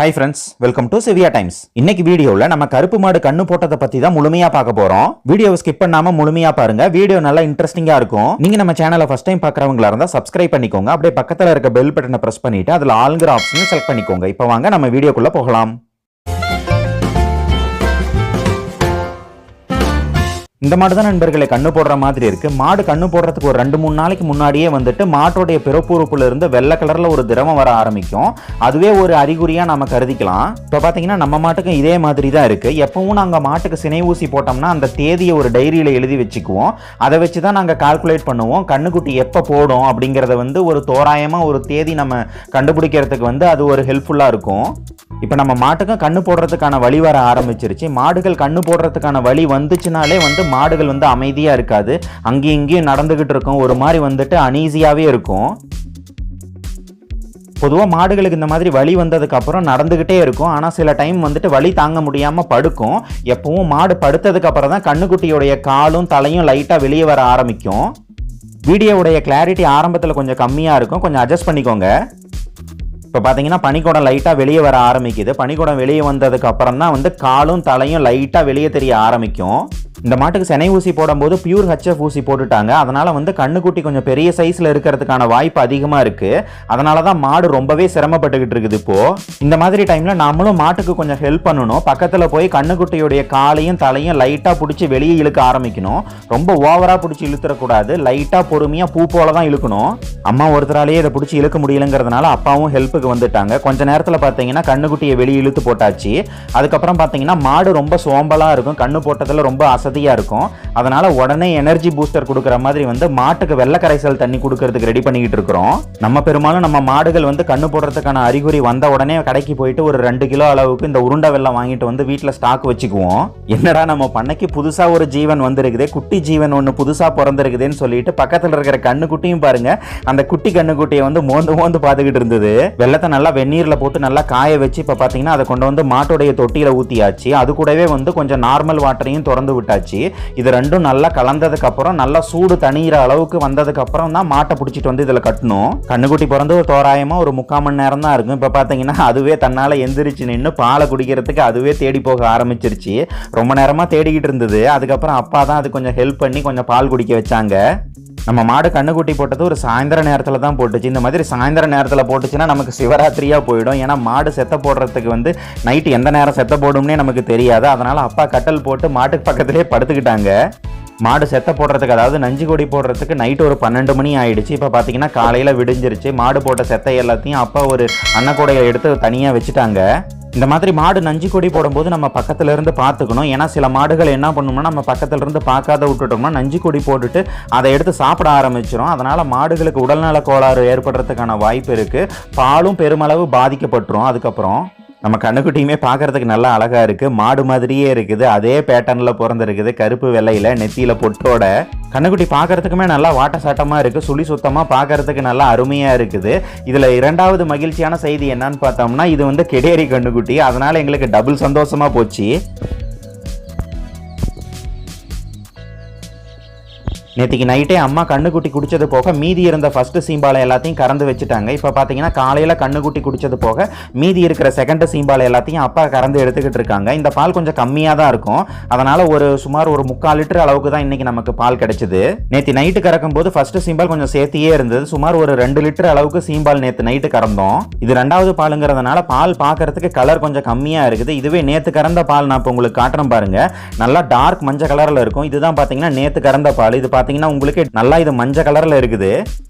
Hi friends, welcome to shivyatimes. இன்னைக்கு வீடியோல நம்ம கருப்பு மாடு கண்ணு போட்டத பத்தி தான் முழுமையா பார்க்க போறோம். வீடியோவை ஸ்கிப் பண்ணாம முழுமையா பாருங்க. வீடியோ நல்லா இன்ட்ரஸ்டிங்கா இருக்கும். நீங்க நம்ம சேனலை ஃபர்ஸ்ட் டைம் பார்க்கறவங்களா இருந்தா Subscribe பண்ணிக்கோங்க. அப்படியே பக்கத்துல இருக்க பெல் பட்டனை பிரஸ் பண்ணிட்டு அதுல ஆல்ங்கிற ஆப்ஷனை செலக்ட் பண்ணிக்கோங்க. இப்போ வாங்க நம்ம வீடியோக்குள்ள போகலாம். இந்த மாடு தான் நண்பர்களே கண்ணு போடுற மாதிரி இருக்கு. மாடு கண்ணு போடுறதுக்கு ஒரு 2-3 நாளைக்கு முன்னாடியே வந்துட்டு மாட்டோடைய பிறப்புறுப்புல இருந்து வெள்ளை கலர்ல ஒரு திரவம் வர ஆரம்பிக்கும். அதுவே ஒரு அறிகுறியா நம்ம கருதிக்கலாம். இப்போ பாத்தீங்கன்னா நம்ம மாட்டுக்கு இதே மாதிரி தான் இருக்கு. எப்பவும் நாங்க மாட்டுக்கு சினை ஊசி போட்டோம்னா அந்த தேதியை ஒரு டைரியில எழுதி வச்சுக்குவோம். அதை வச்சுதான் நாங்க கால்குலேட் பண்ணுவோம். கண்ணுக்குட்டி எப்ப போடும் அப்படிங்கறத ஒரு தோராயமா ஒரு தேதி நம்ம கண்டுபிடிக்கிறதுக்கு அது ஒரு ஹெல்ப்ஃபுல்லா இருக்கும். இப்போ நம்ம மாட்டுக்கு கண்ணு போடுறதுக்கான வழி வர ஆரம்பிச்சிருச்சு. மாடுகள் கண்ணு போடுறதுக்கான வழி வந்துச்சுனாலே மாடுகள் அமைதியா இருக்காது. அங்கேயும் இங்கேயும் நடந்துகிட்டு இருக்கும். ஒரு மாதிரி அனீசியாவே இருக்கும். பொதுவாக மாடுகளுக்கு இந்த மாதிரி வலி வந்ததுக்கு அப்புறம் நடந்துகிட்டே இருக்கும். ஆனால் சில டைம் வலி தாங்க முடியாம படுக்கும். எப்பவும் மாடு படுத்ததுக்கு அப்புறம் தான் கண்ணுக்குட்டியோடைய காலும் தலையும் லைட்டா வெளியே வர ஆரம்பிக்கும். வீடியோவுடைய கிளாரிட்டி ஆரம்பத்தில் கொஞ்சம் கம்மியா இருக்கும். கொஞ்சம் அட்ஜஸ்ட் பண்ணிக்கோங்க. இப்போ பார்த்தீங்கன்னா பனிக்கூடம் லைட்டாக வெளியே வர ஆரம்பிக்குது. பனிக்கூடம் வெளியே வந்ததுக்கு அப்புறம் தான் காலும் தலையும் லைட்டாக வெளியே தெரிய ஆரம்பிக்கும். இந்த மாட்டுக்கு செனை ஊசி போடும்போது பியூர் HF ஊசி போட்டுட்டாங்க. அதனால கண்ணுக்குட்டி கொஞ்சம் பெரிய சைஸ்ல இருக்கிறதுக்கான வாய்ப்பு அதிகமா இருக்கு. அதனால தான் மாடு ரொம்பவே சிரமப்பட்டுக்கிட்டு இருக்குது. இப்போ இந்த மாதிரி டைம்ல நாமளும் மாட்டுக்கு கொஞ்சம் ஹெல்ப் பண்ணணும். பக்கத்துல போய் கண்ணுக்குட்டியுடைய காலையும் தலையும் லைட்டா பிடிச்சி வெளியே இழுக்க ஆரம்பிக்கணும். ரொம்ப ஓவரா பிடிச்சி இழுத்துறக்கூடாது. லைட்டா பொறுமையா பூ போல தான் இழுக்கணும். அம்மா ஒருத்தராலேயே இதை பிடிச்சி இழுக்க முடியலங்கிறதுனால அப்பாவும் ஹெல்ப்புக்கு வந்துட்டாங்க. கொஞ்ச நேரத்தில் பார்த்தீங்கன்னா கண்ணுக்குட்டியை வெளியே இழுத்து போட்டாச்சு. அதுக்கப்புறம் பார்த்தீங்கன்னா மாடு ரொம்ப சோம்பலா இருக்கும். கண்ணு போட்டதில் ரொம்ப அசதியா இருக்கும். அதனால உடனே எனர்ஜி பூஸ்டர் கொடுக்குற மாதிரி மாட்டுக்கு வெள்ளை கரைசல் தண்ணி கொடுக்கறதுக்கு ரெடி பண்ணிக்கிட்டு இருக்கிறோம். நம்ம பெரும்பாலும் நம்ம மாடுகள் கண்ணு போடுறதுக்கான அறிகுறி வந்த உடனே கடைக்கு போயிட்டு ஒரு 2 கிலோ அளவுக்கு இந்த உருண்டை வெல்லம் வாங்கிட்டு வீட்டில் ஸ்டாக் வச்சுக்குவோம். என்னடா நம்ம பண்ணைக்கு புதுசா ஒரு ஜீவன் வந்திருக்குது, குட்டி ஜீவன் ஒன்று புதுசா பிறந்திருக்குதுன்னு சொல்லிட்டு பக்கத்தில் இருக்கிற கண்ணுக்குட்டியும் பாருங்க அந்த குட்டி கண்ணுக்குட்டியை மோந்து பார்த்துக்கிட்டு இருந்தது. வெள்ளத்தை நல்லா வெந்நீர்ல போட்டு நல்லா காய வச்சு இப்ப பாத்தீங்கன்னா அதை கொண்டு மாட்டோடைய தொட்டியில ஊத்தியாச்சு. அது கூடவே கொஞ்சம் நார்மல் வாட்டரையும் திறந்து விட்டாச்சு. இது ரெண்டும் நல்லா கலந்ததுக்கு அப்புறம் நல்லா சூடு தணிகிற அளவுக்கு வந்ததுக்கு அப்புறம் தான் மாட்டை பிடிச்சிட்டு இதுல கட்டணும். கண்ணுக்குட்டி பிறந்து ஒரு தோராயமா ஒரு 3/4 மணி நேரம் தான் இருக்கும். இப்ப பாத்தீங்கன்னா அதுவே தன்னால எந்திரிச்சு நின்று பாலை குடிக்கிறதுக்கு அதுவே தேடி போக ஆரம்பிச்சிருச்சு. ரொம்ப நேரமா தேடிக்கிட்டு இருந்தது. அதுக்கப்புறம் அப்பா தான் அது கொஞ்சம் ஹெல்ப் பண்ணி கொஞ்சம் பால் குடிக்க வச்சாங்க. நம்ம மாடு கண்ணுக்குட்டி போட்டது ஒரு சாயந்தர நேரத்தில் தான் போட்டுச்சு. இந்த மாதிரி சாயந்தர நேரத்தில் போட்டுச்சுன்னா நமக்கு சிவராத்திரியாக போயிடும். ஏன்னா மாடு செத்த போடுறதுக்கு நைட்டு எந்த நேரம் செத்த போடும்னே நமக்கு தெரியாது. அதனால் அப்பா கட்டல் போட்டு மாட்டுக்கு பக்கத்திலே படுத்துக்கிட்டாங்க. மாடு செத்த போடுறதுக்கு அதாவது நஞ்சு கொடி போடுறதுக்கு நைட்டு ஒரு 12 மணி ஆயிடுச்சு. இப்போ பார்த்தீங்கன்னா காலையில் விடிஞ்சிருச்சு. மாடு போட்ட செத்தை எல்லாத்தையும் அப்பா ஒரு அன்னக்கூடையை எடுத்து தனியாக வச்சுட்டாங்க. இந்த மாதிரி மாடு நஞ்சு கொடி போடும்போது நம்ம பக்கத்துல இருந்து பார்த்துக்கணும். ஏன்னா சில மாடுகள் என்ன பண்ணும்னா நம்ம பக்கத்துல இருந்து பார்க்காத விட்டுட்டோம்னா நஞ்சு கொடி போட்டுட்டு அதை எடுத்து சாப்பிட ஆரம்பிச்சிடும். அதனால மாடுகளுக்கு உடல்நல கோளாறு ஏற்படுறதுக்கான வாய்ப்பு இருக்கு. பாலும் பெருமளவு பாதிக்கப்பட்டுரும். அதுக்கப்புறம் நம்ம கண்ணுக்குட்டியுமே பார்க்கறதுக்கு நல்லா அழகா இருக்கு. மாடு மாதிரியே இருக்குது. அதே பேட்டர்ன்ல பிறந்திருக்குது. கருப்பு வெள்ளையில நெத்தியில பொட்டோட கண்ணுக்குட்டி பார்க்கறதுக்குமே நல்லா வாட்ட சாட்டமா இருக்கு. சுழி சுத்தமா பார்க்கறதுக்கு நல்லா அருமையா இருக்குது. இதுல இரண்டாவது மகிழ்ச்சியான செய்தி என்னன்னு பார்த்தோம்னா இது கெடேரி கண்ணுக்குட்டி. அதனால எங்களுக்கு டபுள் சந்தோஷமா போச்சு. நேற்றுக்கு நைட்டே அம்மா கண்ணுக்குட்டி குடிச்சது போக மீதி இருந்த ஃபர்ஸ்ட் சீம்பாலை எல்லாத்தையும் கறந்து வச்சுட்டாங்க. இப்போ பார்த்தீங்கன்னா காலையில் கண்ணுக்குட்டி குடிச்சது போக மீதி இருக்கிற செகண்ட் சீம்பாலை எல்லாத்தையும் அப்பா கறந்து எடுத்துக்கிட்டு இருக்காங்க. இந்த பால் கொஞ்சம் கம்மியாக தான் இருக்கும். அதனால சுமார் ஒரு 3/4 லிட்டர் அளவுக்கு தான் இன்னைக்கு நமக்கு பால் கிடைச்சது. நேற்று நைட்டு கறக்கும் போது ஃபர்ஸ்ட் சீம்பால் கொஞ்சம் சேர்த்தியே இருந்தது. சுமார் ஒரு 2 லிட்டர் அளவுக்கு சீம்பால் நேற்று நைட்டு கறந்தோம். இது 2வது பாலுங்கிறதுனால பால் பார்க்கறதுக்கு கலர் கொஞ்சம் கம்மியா இருக்குது. இதுவே நேற்று கறந்த பால் நான் இப்போ உங்களுக்கு காட்டுறேன் பாருங்க. நல்லா டார்க் மஞ்சள் கலர்ல இருக்கும். இதுதான் பார்த்தீங்கன்னா நேற்று கறந்த பால். இது உங்களுக்கு நல்லா இது மஞ்சள் கலர்ல இருக்குது.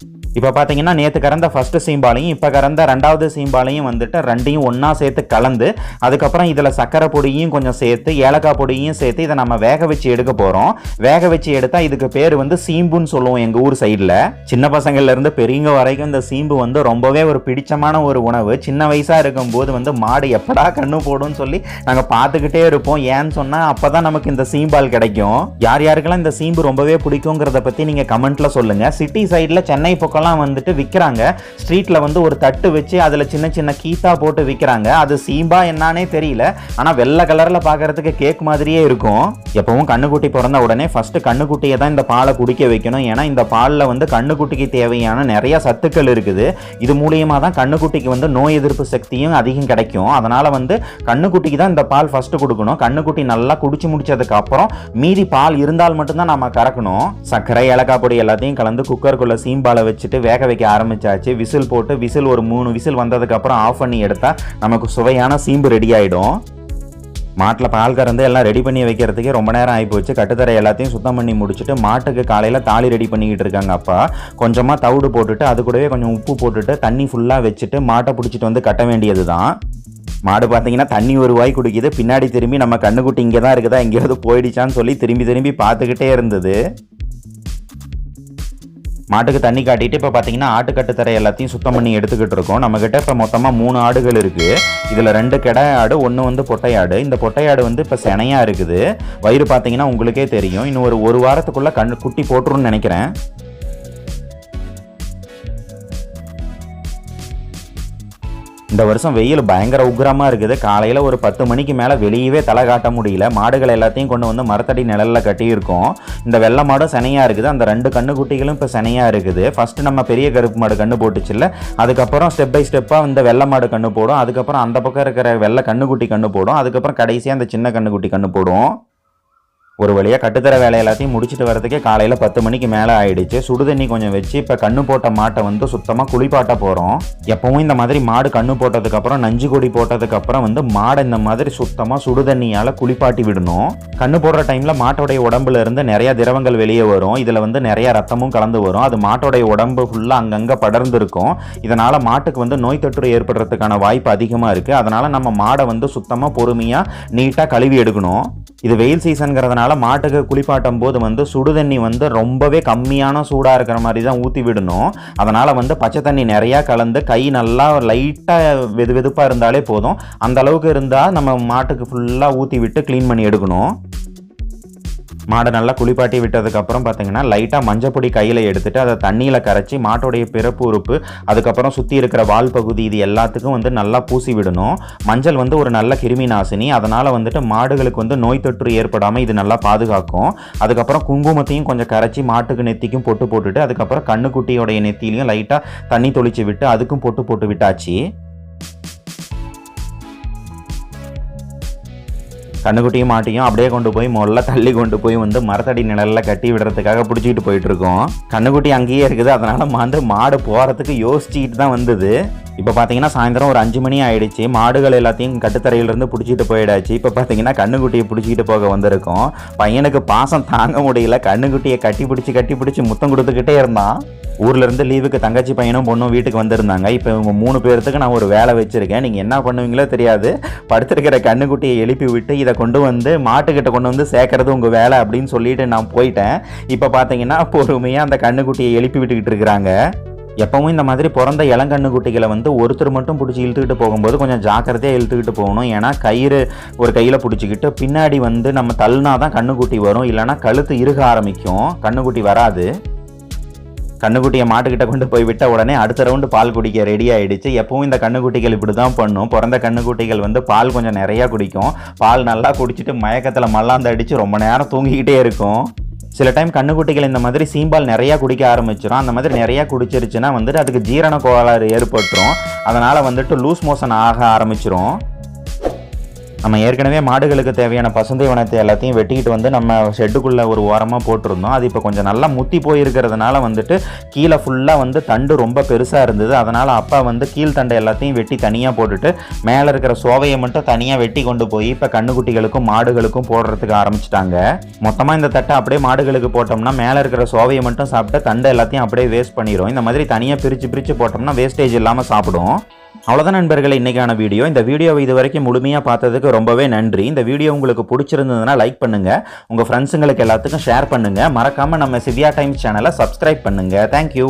இப்போ பார்த்தீங்கன்னா நேற்று கறந்த ஃபர்ஸ்ட் சீம்பாலையும் இப்போ கறந்த 2வது சீம்பாலையும் ரெண்டையும் ஒன்றா சேர்த்து கலந்து அதுக்கப்புறம் இதில் சக்கரை பொடியும் கொஞ்சம் சேர்த்து ஏலக்காய் பொடியும் சேர்த்து இதை நம்ம வேக வச்சு எடுக்க போகிறோம். வேக வச்சு எடுத்தால் இதுக்கு பேர் சீம்புன்னு சொல்லுவோம் எங்கள் ஊர் சைடில். சின்ன பசங்கள்லேருந்து பெரியவங்க வரைக்கும் இந்த சீம்பு ரொம்பவே ஒரு பிடிச்சமான ஒரு உணவு. சின்ன வயசாக இருக்கும்போது மாடு எப்படா கண்ணு போடும்னு சொல்லி நாங்கள் பார்த்துக்கிட்டே இருப்போம். ஏன்னு சொன்னால் அப்போ தான் நமக்கு இந்த சீம்பால் கிடைக்கும். யார் யாருக்கெல்லாம் இந்த சீம்பு ரொம்பவே பிடிக்குங்கிறத பற்றி நீங்கள் கமெண்ட்டில் சொல்லுங்கள். சிட்டி சைடில் சென்னை பக்கம் இப்போலாம் வந்துட்டு விற்கிறாங்க. ஸ்ட்ரீட்டில் வந்து ஒரு தட்டு வச்சு அதில் சின்ன சின்ன கீத்தா போட்டு விற்கிறாங்க. அது சீம்பா என்னானே தெரியல, ஆனால் வெள்ளை கலரில் பார்க்கறதுக்கு கேக் மாதிரியே இருக்கும். எப்பவும் கண்ணுக்குட்டி பிறந்த உடனே ஃபஸ்ட்டு கண்ணுக்குட்டியை தான் இந்த பாலை குடிக்க வைக்கணும். ஏன்னா இந்த பாலில் வந்து கண்ணுக்குட்டிக்கு தேவையான நிறைய சத்துக்கள் இருக்குது. இது மூலியமாக தான் கண்ணுக்குட்டிக்கு வந்து நோய் எதிர்ப்பு சக்தியும் அதிகம் கிடைக்கும். அதனால் வந்து கண்ணுக்குட்டிக்கு தான் இந்த பால் ஃபஸ்ட்டு கொடுக்கணும். கண்ணுக்குட்டி நல்லா குடிச்சு முடிச்சதுக்கு அப்புறம் மீதி பால் இருந்தால் மட்டும்தான் நம்ம கறக்கணும். சர்க்கரை, ஏலக்காய் பொடி எல்லாத்தையும் கலந்து குக்கருக்குள்ளே சீம்பாலை வச்சுட்டு வேக வைக்க ஆரம்பிச்சாச்சு. விசில் போட்டு ஒரு 3 விசில் வந்ததுக்கு அப்புறம் ஆஃப் பண்ணி எடுத்தா நமக்கு சுவையான சீம்பு ரெடி ஆயிடும். மாட்டில் பால் கறந்து எல்லாம் ரெடி பண்ணி வைக்கிறதுக்கே ரொம்ப நேரம் ஆகிப்போச்சு. கட்டுத்தரை எல்லாத்தையும் சுத்தம் பண்ணி முடிச்சுட்டு மாட்டுக்கு காலையில் தாலி ரெடி பண்ணிக்கிட்டு இருக்காங்க அப்பா. கொஞ்சமாக தவிடு போட்டுட்டு அது கூடவே கொஞ்சம் உப்பு போட்டுட்டு தண்ணி ஃபுல்லாக வச்சுட்டு மாட்டை பிடிச்சிட்டு வந்து கட்ட வேண்டியது தான். மாடு பார்த்தீங்கன்னா தண்ணி ஒரு வாய் குடிக்குது. பின்னாடி திரும்பி நம்ம கண்ணுக்குட்டி இங்கே தான் இருக்குதா, எங்கேயாவது போயிடுச்சான்னு சொல்லி திரும்பி பார்த்துக்கிட்டே இருந்தது. மாட்டுக்கு தண்ணி காட்டிட்டு இப்போ பார்த்தீங்கன்னா ஆட்டுக்கட்டு தரை எல்லாத்தையும் சுத்தம் பண்ணி எடுத்துக்கிட்டு இருக்கோம். நம்மக்கிட்ட இப்போ மொத்தமாக 3 ஆடுகள் இருக்குது. இதில் 2 கெடை ஆடு, 1 வந்து பொட்டையாடு. இந்த பொட்டையாடு வந்து இப்போ செனையாக இருக்குது. வயிறு பார்த்தீங்கன்னா உங்களுக்கே தெரியும். இன்னும் ஒரு வாரத்துக்குள்ளே குட்டி போட்டுருன்னு நினைக்கிறேன். இந்த வருஷம் வெயில் பயங்கர உக்கிரமாக இருக்குது. காலையில் ஒரு 10 மணிக்கு மேலே வெளியவே தலை காட்ட முடியல. மாடுகள் எல்லாத்தையும் கொண்டு வந்து மரத்தடி நிழலில் கட்டியிருக்கோம். இந்த வெள்ளை மாடும் செனையாக இருக்குது. அந்த 2 கண்ணுக்குட்டிகளும் இப்போ செனையாக இருக்குது. ஃபஸ்ட்டு நம்ம பெரிய கருப்பு மாடு கண்ணு போட்டுச்சுல்ல, அதுக்கப்புறம் ஸ்டெப் பை ஸ்டெப்பாக இந்த வெள்ளை மாடு கண்ணு போடும். அதுக்கப்புறம் அந்த பக்கம் இருக்கிற வெள்ளை கண்ணுக்குட்டி கண்ணு போடும். அதுக்கப்புறம் கடைசியாக அந்த சின்ன கண்ணுக்குட்டி கண்ணு போடும். ஒரு வழியாக கட்டுத்தர வேலை எல்லாத்தையும் முடிச்சுட்டு வரதுக்கே காலையில் 10 மணிக்கு மேலே ஆயிடுச்சு. சுடுதண்ணி கொஞ்சம் வச்சு இப்போ கண்ணு போட்ட மாட்டை வந்து சுத்தமாக குளிப்பாட்ட போகிறோம். எப்பவும் இந்த மாதிரி மாடு கண்ணு போட்டதுக்கப்புறம் நஞ்சு கொடி போட்டதுக்கப்புறம் வந்து மாடை இந்த மாதிரி சுத்தமாக சுடுதண்ணியால் குளிப்பாட்டி விடணும். கண்ணு போடுற டைமில் மாட்டோடைய உடம்புல இருந்து நிறையா திரவங்கள் வெளியே வரும். இதில் வந்து நிறையா ரத்தமும் கலந்து வரும். அது மாட்டோடைய உடம்பு ஃபுல்லாக அங்கங்கே படர்ந்து இருக்கும். இதனால் மாட்டுக்கு வந்து நோய் தொற்று ஏற்படுறதுக்கான வாய்ப்பு அதிகமாக இருக்குது. அதனால் நம்ம மாடை வந்து சுத்தமாக பொறுமையாக நீட்டாக கழுவி எடுக்கணும். இது வெயில் சீசனுங்கிறதுனால மாட்டுக்கு குளிப்பாட்டும் போது வந்து சுடுதண்ணி வந்து ரொம்பவே கம்மியான சூடாக இருக்கிற மாதிரி தான் ஊற்றி விடணும். அதனால் வந்து பச்சை தண்ணி நிறையா கலந்து கை நல்லா லைட்டாக வெதுப்பாக இருந்தாலே போதும். அந்த அளவுக்கு இருந்தால் நம்ம மாட்டுக்கு ஃபுல்லாக ஊற்றி விட்டு க்ளீன் பண்ணி எடுக்கணும். மாடை நல்லா குளிப்பாட்டி விட்டதுக்கப்புறம் பார்த்தீங்கன்னா லைட்டாக மஞ்சப்பொடி கையில் எடுத்துகிட்டு அதை தண்ணியில் கரைச்சி மாட்டோடைய பிறப்பு உறுப்பு, அதுக்கப்புறம் சுற்றி இருக்கிற வால் பகுதி, இது எல்லாத்துக்கும் வந்து நல்லா பூசி விடணும். மஞ்சள் வந்து ஒரு நல்ல கிருமி நாசினி. அதனால் வந்துட்டு மாடுகளுக்கு வந்து நோய் தொற்று ஏற்படாமல் இது நல்லா பாதுகாக்கும். அதுக்கப்புறம் குங்குமத்தையும் கொஞ்சம் கரைச்சி மாட்டுக்கு நெத்திக்கும் பொட்டு போட்டுட்டு அதுக்கப்புறம் கண்ணுக்குட்டியோடைய நெத்திலையும் லைட்டாக தண்ணி தொளிச்சு விட்டு அதுக்கும் பொட்டு போட்டு விட்டாச்சு. கண்ணுக்குட்டியும் மாட்டியும் அப்படியே கொண்டு போய் முதல்ல தள்ளி கொண்டு போய் வந்து மரத்தடி நிழலில் கட்டி விடுறதுக்காக பிடிச்சிக்கிட்டு போயிட்டு இருக்கோம். கண்ணுக்குட்டி அங்கேயே இருக்குது. அதனால் வந்து மாடு போகிறதுக்கு யோசிச்சுக்கிட்டு தான் வந்தது. இப்போ பார்த்தீங்கன்னா சாயந்தரம் ஒரு 5 மணி ஆயிடுச்சு. மாடுகள் எல்லாத்தையும் கட்டுத்தரையிலேருந்து பிடிச்சிட்டு போயிடாச்சு. இப்போ பார்த்தீங்கன்னா கண்ணுக்குட்டியை பிடிச்சிக்கிட்டு போக வந்திருக்கோம். பையனுக்கு பாசம் தாங்க முடியல. கண்ணுக்குட்டியை கட்டி பிடிச்சி முத்தம் கொடுத்துக்கிட்டே இருந்தான். ஊர்லேருந்து லீவுக்கு தங்கச்சி பையனும் பொண்ணும் வீட்டுக்கு வந்திருந்தாங்க. இப்போ இவங்க 3 பேர்த்துக்கு நான் ஒரு வேலை வச்சுருக்கேன். நீங்கள் என்ன பண்ணுவீங்களோ தெரியாது. படுத்திருக்கிற கண்ணுக்குட்டியை எழுப்பி விட்டு இதை கொண்டு வந்து மாட்டுக்கிட்ட கொண்டு வந்து சேர்க்கறது உங்கள் வேலை அப்படின்னு சொல்லிட்டு நான் போயிட்டேன். இப்போ பார்த்தீங்கன்னா பொறுமையாக அந்த கண்ணுக்குட்டியை எழுப்பி விட்டுக்கிட்டு இருக்கிறாங்க. எப்பவும் இந்த மாதிரி பிறந்த இளங்கண்ணுக்குட்டிகளை வந்து ஒருத்தர் மட்டும் பிடிச்சி இழுத்துக்கிட்டு போகும்போது கொஞ்சம் ஜாக்கிரதையாக இழுத்துக்கிட்டு போகணும். ஏன்னா கயிறு ஒரு கையில் பிடிச்சிக்கிட்டு பின்னாடி வந்து நம்ம தள்ளினா தான் கண்ணுக்குட்டி வரும். இல்லைனா கழுத்து இறுக ஆரம்பிக்கும், கண்ணுக்குட்டி வராது. கண்ணுக்குட்டியை மாட்டுக்கிட்ட கொண்டு போய் விட்ட உடனே அடுத்த ரவுண்டு பால் குடிக்க ரெடி ஆகிடுச்சு. எப்பவும் இந்த கண்ணுக்குட்டிகள் இப்படி தான் பண்ணும். பிறந்த கண்ணுக்குட்டிகள் வந்து பால் கொஞ்சம் நிறையா குடிக்கும். பால் நல்லா குடிச்சிட்டு மயக்கத்தில் மல்லாந்து அடித்து ரொம்ப நேரம் தூங்கிக்கிட்டே இருக்கும். சில டைம் கண்ணுக்குட்டிகள் இந்த மாதிரி சீம்பால் நிறையா குடிக்க ஆரம்பிச்சிடும். அந்த மாதிரி நிறையா குடிச்சிருச்சுன்னா வந்துட்டு அதுக்கு ஜீரண கோளாறு ஏற்பட்டுரும். அதனால் வந்துட்டு லூஸ் மோஷன் ஆக ஆரம்பிச்சிரும். நம்ம ஏற்கனவே மாடுகளுக்கு தேவையான பசுந்தீவனத்தை எல்லாத்தையும் வெட்டிக்கிட்டு வந்து நம்ம ஷெட்டுக்குள்ளே ஒரு ஓரமாக போட்டிருந்தோம். அது இப்போ கொஞ்சம் நல்லா முத்தி போயிருக்கிறதுனால வந்துட்டு கீழே ஃபுல்லாக வந்து தண்டு ரொம்ப பெருசாக இருந்தது. அதனால் அப்பா வந்து கீழ்த்தண்டை எல்லாத்தையும் வெட்டி தனியாக போட்டுட்டு மேலே இருக்கிற சோவையை மட்டும் தனியாக வெட்டி கொண்டு போய் இப்போ கண்ணுக்குட்டிகளுக்கும் மாடுகளுக்கும் போடுறதுக்கு ஆரம்பிச்சிட்டாங்க. மொத்தமாக இந்த தட்டை அப்படியே மாடுகளுக்கு போட்டோம்னா மேலே இருக்கிற சோவையை மட்டும் சாப்பிட்டு தண்டை எல்லாத்தையும் அப்படியே வேஸ்ட் பண்ணிடும். இந்த மாதிரி தனியாக பிரித்து போட்டோம்னா வேஸ்டேஜ் இல்லாமல் சாப்பிடும். அவ்வளோதான் நண்பர்களே இன்றைக்கான வீடியோ. இந்த வீடியோவை இது வரைக்கும் முழுமையாக பார்த்ததுக்கு ரொம்பவே நன்றி. இந்த வீடியோ உங்களுக்கு பிடிச்சிருந்ததுன்னா லைக் பண்ணுங்கள், உங்கள் ஃப்ரெண்ட்ஸுங்களுக்கு எல்லாத்துக்கும் ஷேர் பண்ணுங்கள். மறக்காமல் நம்ம சிவ்யா டைம்ஸ் சேனலை சப்ஸ்கிரைப் பண்ணுங்கள். தேங்க்யூ.